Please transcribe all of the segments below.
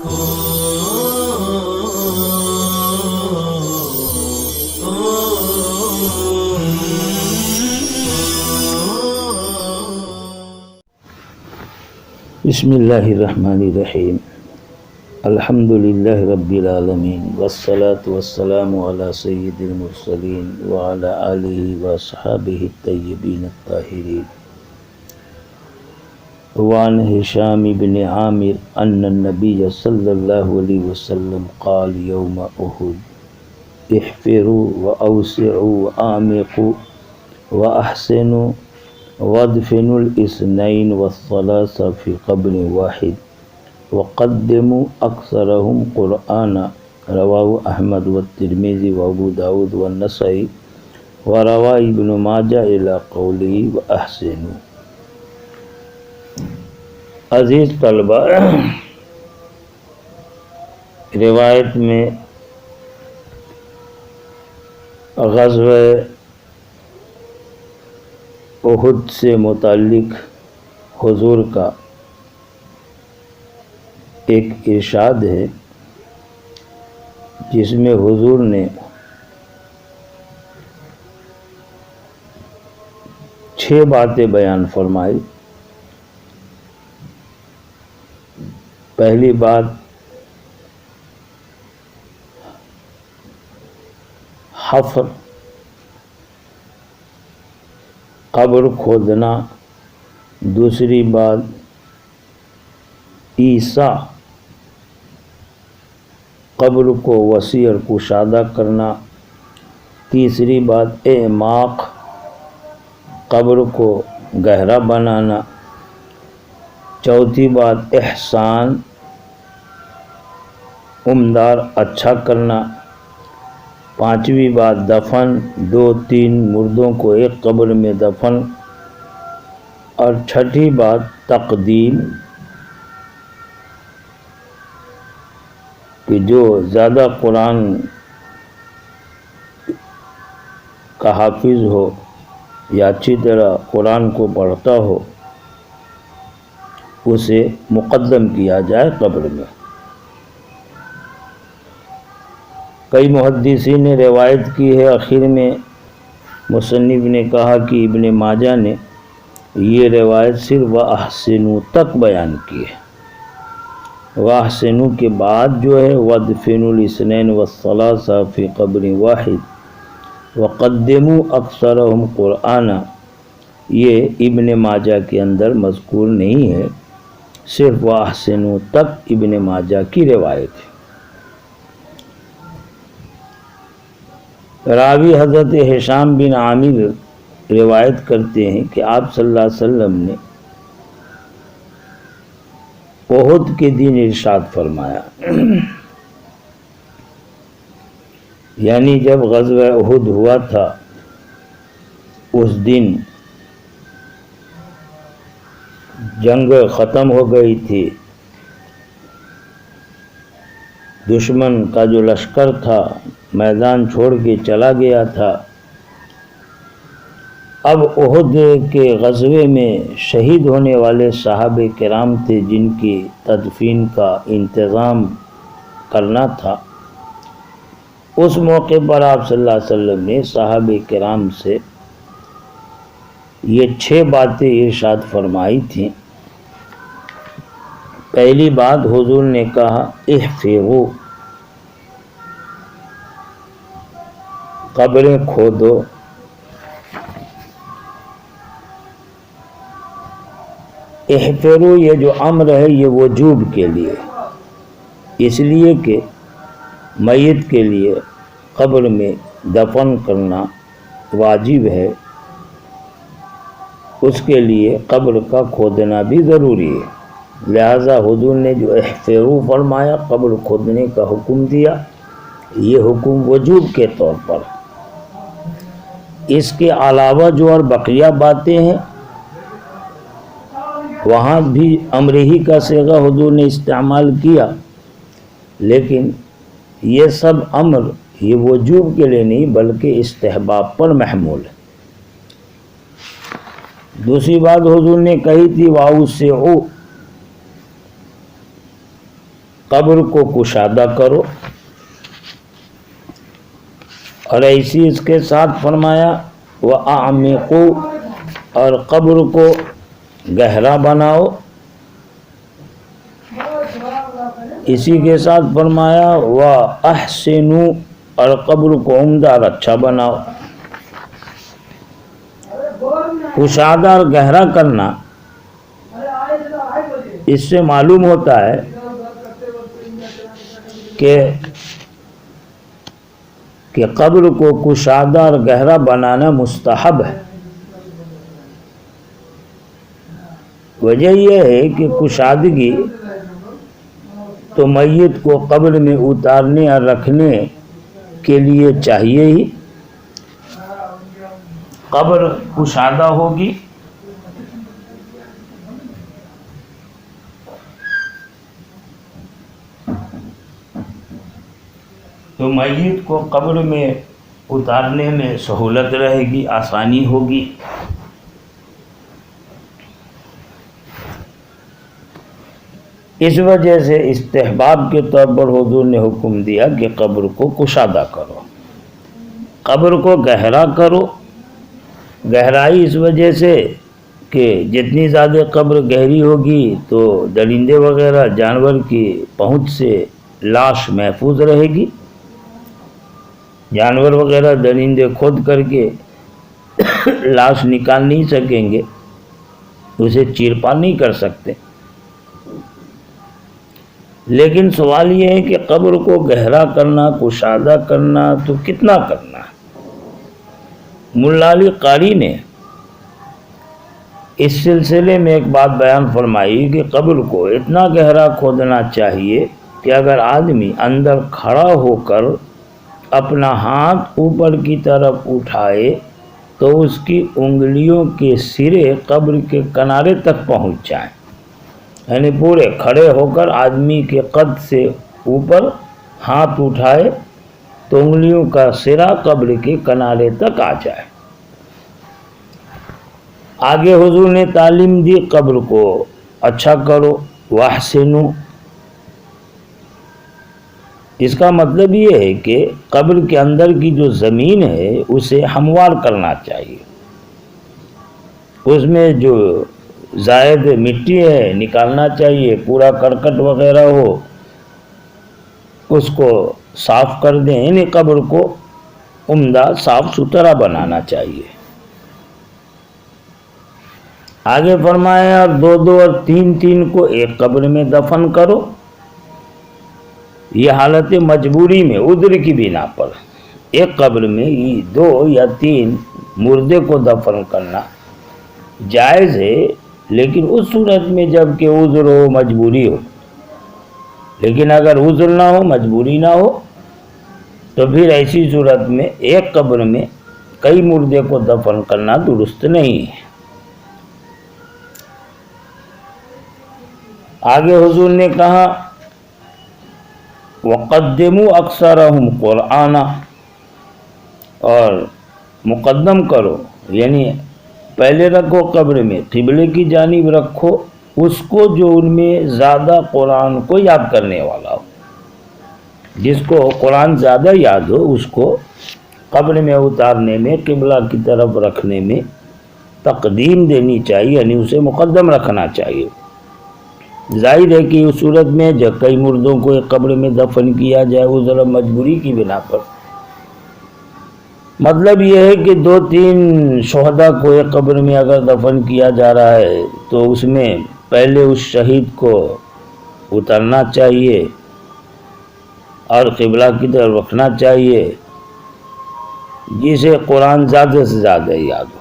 بسم اللہ الرحمن الرحیم الحمد للہ رب العالمین والصلاة والسلام علی سید المرسلین وعلی آلہ واصحابہ الطیبین الطاہرین. وعن ہشام بن عامر ان النبی صلی اللہ علیہ وسلم قال یوم احد احفروا واوسعوا واعمقوا واحسنوا وادفنوا الاثنين والثلاث في قبر واحد وقدموا اکثرهم قرآنا. رواه احمد والترمذی وابو داود والنسائی ورواه ابن ماجہ الى قوله واحسنوا. عزیز طلبہ، روایت میں غزوہ احد سے متعلق حضور کا ایک ارشاد ہے جس میں حضور نے 6 باتیں بیان فرمائی. پہلی بات حفر، قبر کھودنا. دوسری بات عیسیٰ، قبر کو وسیع اور کشادہ کرنا. تیسری بات اعماق، قبر کو گہرا بنانا. چوتھی بات احسان، عمدار اچھا کرنا. پانچویں بات دفن، 2-3 مردوں کو ایک قبر میں دفن. اور چھٹی بات تقدیم، کہ جو زیادہ قرآن کا حافظ ہو یا اچھی طرح قرآن کو پڑھتا ہو اسے مقدم کیا جائے قبر میں. کئی محدثین نے روایت کی ہے، آخر میں مصنف نے کہا کہ ابن ماجہ نے یہ روایت صرف وَأَحْسِنُوا تک بیان کی ہے. وَأَحْسِنُوا کے بعد جو ہے وَادْفِنُوا الْاثْنَيْنِ وَالثَّلَاثَ فِي قَبْرٍ وَاحِدٍ وَقَدِّمُوا أَكْثَرَهُمْ قُرْآنًا، یہ ابن ماجہ کے اندر مذکور نہیں ہے، صرف وَأَحْسِنُوا تک ابن ماجہ کی روایت ہے. راوی حضرت ہشام بن عامر روایت کرتے ہیں کہ آپ صلی اللہ علیہ وسلم نے احد کے دن ارشاد فرمایا، یعنی جب غزوہ احد ہوا تھا اس دن جنگ ختم ہو گئی تھی. دشمن کا جو لشکر تھا میدان چھوڑ کے چلا گیا تھا. اب احد کے غزوے میں شہید ہونے والے صحابہ کرام تھے جن کی تدفین کا انتظام کرنا تھا. اس موقع پر آپ صلی اللہ علیہ وسلم نے صحابہ کرام سے یہ 6 باتیں ارشاد فرمائی تھیں. پہلی بات حضور نے کہا احفروا، قبریں کھودو. احفروا یہ جو امر ہے یہ وجوب کے لیے، اس لیے کہ میت کے لیے قبر میں دفن کرنا واجب ہے، اس کے لیے قبر کا کھودنا بھی ضروری ہے. لہذا حضور نے جو احفروا فرمایا، قبر کھودنے کا حکم دیا، یہ حکم وجوب کے طور پر. اس کے علاوہ جو اور بقیہ باتیں ہیں وہاں بھی امر ہی کا صیغہ حضور نے استعمال کیا، لیکن یہ سب امر یہ وجوب کے لیے نہیں بلکہ استحباب پر محمول ہے. دوسری بات حضور نے کہی تھی وَأَوْسِعُوا، قبر کو کشادہ کرو، اور ایسی اس کے ساتھ فرمایا وَأَعْمِقُوا، اور قبر کو گہرا بناؤ، اسی کے ساتھ فرمایا وَأَحْسِنُوا، اور قبر کو عمدہ اور اچھا بناؤ۔ کشادہ اور گہرا کرنا، اس سے معلوم ہوتا ہے کہ قبر کو کشادہ اور گہرا بنانا مستحب ہے۔ وجہ یہ ہے کہ کشادگی تو میت کو قبر میں اتارنے اور رکھنے کے لیے چاہیے ہی۔ قبر کشادہ ہوگی تو میت کو قبر میں اتارنے میں سہولت رہے گی، آسانی ہوگی۔ اس وجہ سے استحباب کے طور پر حضور نے حکم دیا کہ قبر کو کشادہ کرو، قبر کو گہرا کرو۔ گہرائی اس وجہ سے کہ جتنی زیادہ قبر گہری ہوگی تو درندے وغیرہ جانور کی پہنچ سے لاش محفوظ رہے گی۔ جانور وغیرہ درندے کھود کر کے لاش نکال نہیں سکیں گے، اسے چیرپا نہیں کر سکتے۔ لیکن سوال یہ ہے کہ قبر کو گہرا کرنا، کشادہ کرنا تو کتنا کرنا ہے؟ ملا علی قاری نے اس سلسلے میں ایک بات بیان فرمائی کہ قبر کو اتنا گہرا کھودنا چاہیے کہ اگر آدمی اندر کھڑا ہو کر اپنا ہاتھ اوپر کی طرف اٹھائے تو اس کی انگلیوں کے سرے قبر کے کنارے تک پہنچ جائیں، یعنی پورے کھڑے ہو کر آدمی کے قد سے اوپر ہاتھ اٹھائے تو انگلیوں کا سرا قبر کے کنارے تک آ جائے۔ آگے حضور نے تعلیم دی قبر کو اچھا کرو، وَأَحْسِنُوا۔ اس کا مطلب یہ ہے کہ قبر کے اندر کی جو زمین ہے اسے ہموار کرنا چاہیے، اس میں جو زائد مٹی ہے نکالنا چاہیے، کوڑا کرکٹ وغیرہ ہو اس کو صاف کر دیں، یعنی قبر کو عمدہ صاف ستھرا بنانا چاہیے۔ آگے فرمایا اور دو دو اور تین تین کو ایک قبر میں دفن کرو۔ یہ حالت مجبوری میں، عذر کی بنا پر ایک قبر میں دو یا تین مردے کو دفن کرنا جائز ہے، لیکن اس صورت میں جب کہ عذر ہو، مجبوری ہو۔ لیکن اگر عذر نہ ہو، مجبوری نہ ہو، تو پھر ایسی صورت میں ایک قبر میں کئی مردے کو دفن کرنا درست نہیں ہے۔ آگے حضور نے کہا وَقَدِّمُوا أَكْثَرَهُمْ قُرْآنًا، اور مقدم کرو، یعنی پہلے رکھو قبر میں، قبلے کی جانب رکھو اس کو جو ان میں زیادہ قرآن کو یاد کرنے والا ہو۔ جس کو قرآن زیادہ یاد ہو اس کو قبر میں اتارنے میں، قبلہ کی طرف رکھنے میں تقدیم دینی چاہیے، یعنی اسے مقدم رکھنا چاہیے۔ ظاہر ہے کہ اس صورت میں جب کئی مردوں کو ایک قبر میں دفن کیا جائے عذر و مجبوری کی بنا پر، مطلب یہ ہے کہ دو تین شہداء کو ایک قبر میں اگر دفن کیا جا رہا ہے تو اس میں پہلے اس شہید کو اترنا چاہیے اور قبلہ کی طرف رکھنا چاہیے، جسے قرآن زیادہ سے زیادہ یاد ہو۔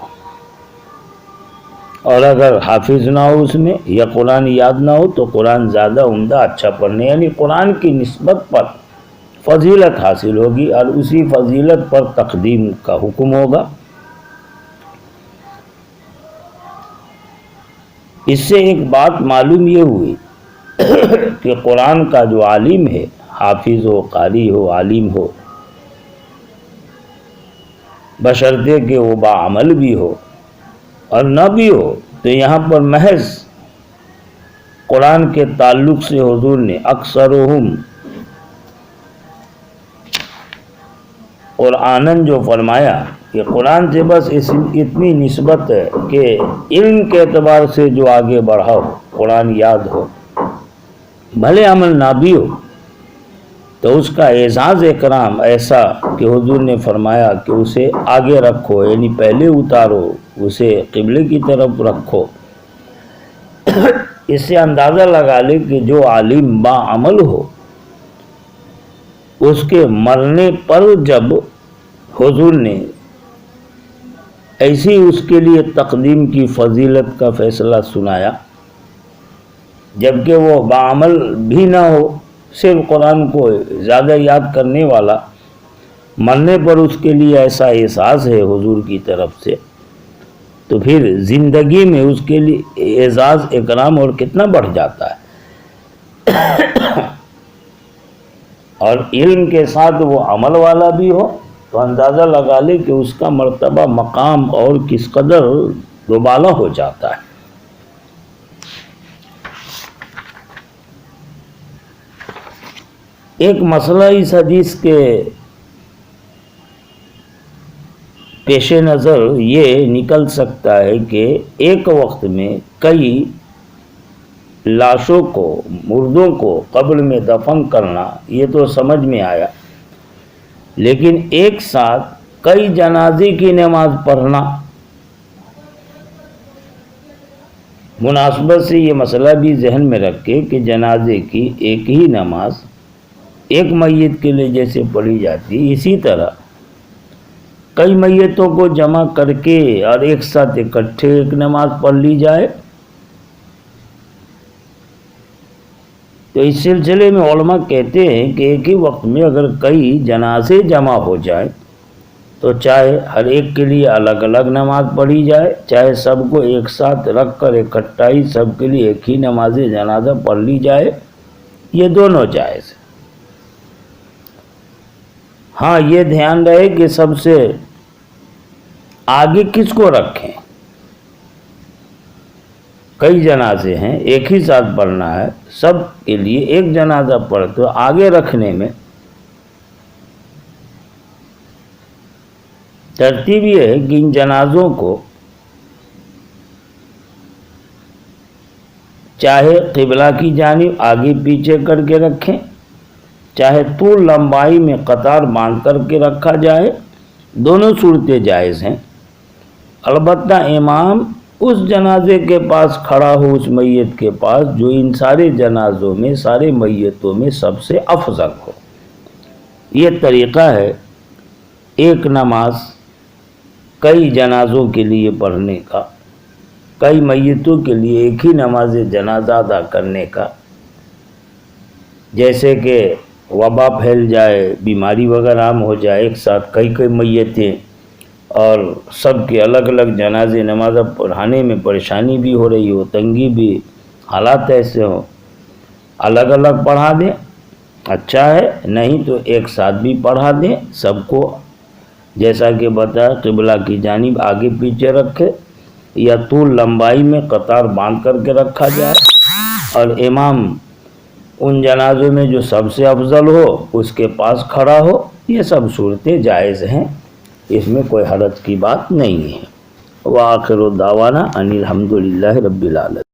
اور اگر حافظ نہ ہو اس میں یا قرآن یاد نہ ہو تو قرآن زیادہ عمدہ اچھا پڑھنے، یعنی قرآن کی نسبت پر فضیلت حاصل ہوگی اور اسی فضیلت پر تقدیم کا حکم ہوگا۔ اس سے ایک بات معلوم یہ ہوئی کہ قرآن کا جو عالم ہے، حافظ ہو، قاری ہو، عالم ہو، بشرطے کہ وہ باعمل بھی ہو، اور نہ بھی ہو تو یہاں پر محض قرآن کے تعلق سے حضور نے اکثرہم قرآنن جو فرمایا کہ قرآن سے بس اتنی نسبت ہے کہ علم کے اعتبار سے جو آگے بڑھا ہو، قرآن یاد ہو، بھلے عمل نہ بھی ہو، تو اس کا اعزاز اکرام ایسا کہ حضور نے فرمایا کہ اسے آگے رکھو، یعنی پہلے اتارو، اسے قبلے کی طرف رکھو۔ اس سے اندازہ لگا لے کہ جو عالم با عمل ہو، اس کے مرنے پر جب حضور نے ایسی اس کے لیے تقدیم کی فضیلت کا فیصلہ سنایا، جبکہ وہ بعمل بھی نہ ہو، صرف قرآن کو زیادہ یاد کرنے والا، مرنے پر اس کے لیے ایسا احساس ہے حضور کی طرف سے، تو پھر زندگی میں اس کے لیے اعزاز اکرام اور کتنا بڑھ جاتا ہے۔ اور علم کے ساتھ وہ عمل والا بھی ہو تو اندازہ لگا لے کہ اس کا مرتبہ مقام اور کس قدر دوبالا ہو جاتا ہے۔ ایک مسئلہ اس حدیث کے پیش نظر یہ نکل سکتا ہے کہ ایک وقت میں کئی لاشوں کو، مردوں کو قبر میں دفن کرنا یہ تو سمجھ میں آیا، لیکن ایک ساتھ کئی جنازے کی نماز پڑھنا، مناسبت سے یہ مسئلہ بھی ذہن میں رکھے کہ جنازے کی ایک ہی نماز ایک میت کے لیے جیسے پڑھی جاتی، اسی طرح کئی میتوں کو جمع کر کے اور ایک ساتھ اکٹھے ایک نماز پڑھ لی جائے۔ تو اس سلسلے میں علماء کہتے ہیں کہ ایک ہی وقت میں اگر کئی جنازے جمع ہو جائیں تو چاہے ہر ایک کے لیے الگ الگ نماز پڑھی جائے، چاہے سب کو ایک ساتھ رکھ کر اکٹھا ہی سب کے لیے ایک ہی نماز جنازہ پڑھ لی جائے، یہ دونوں جائز ہے۔ ہاں یہ دھیان رہے کہ سب سے آگے کس کو رکھیں، کئی جنازے ہیں ایک ہی ساتھ پڑھنا ہے، سب کے لیے ایک جنازہ پڑھ تو آگے رکھنے میں ترتیب یہ ہے کہ ان جنازوں کو چاہے قبلہ کی جانب آگے پیچھے کر کے رکھیں، چاہے طول لمبائی میں قطار باندھ کر کے رکھا جائے، دونوں صورتیں جائز ہیں۔ البتہ امام اس جنازے کے پاس کھڑا ہو، اس میت کے پاس جو ان سارے جنازوں میں، سارے میتوں میں سب سے افضل ہو۔ یہ طریقہ ہے ایک نماز کئی جنازوں کے لیے پڑھنے کا، کئی میتوں کے لیے ایک ہی نماز جنازہ ادا کرنے کا۔ جیسے کہ وبا پھیل جائے، بیماری وغیرہ عام ہو جائے، ایک ساتھ کئی میتیں اور سب کے الگ الگ جنازے نماز پڑھانے میں پریشانی بھی ہو رہی ہو، تنگی بھی، حالات ایسے ہوں، الگ الگ پڑھا دیں اچھا ہے، نہیں تو ایک ساتھ بھی پڑھا دیں، سب کو جیسا کہ بتایا قبلہ کی جانب آگے پیچھے رکھے یا طول لمبائی میں قطار باندھ کر کے رکھا جائے، اور امام ان جنازوں میں جو سب سے افضل ہو اس کے پاس کھڑا ہو۔ یہ سب صورتیں جائز ہیں، اس میں کوئی حرج کی بات نہیں ہے۔ وآخر دعوانا ان الحمد للہ رب العالمین۔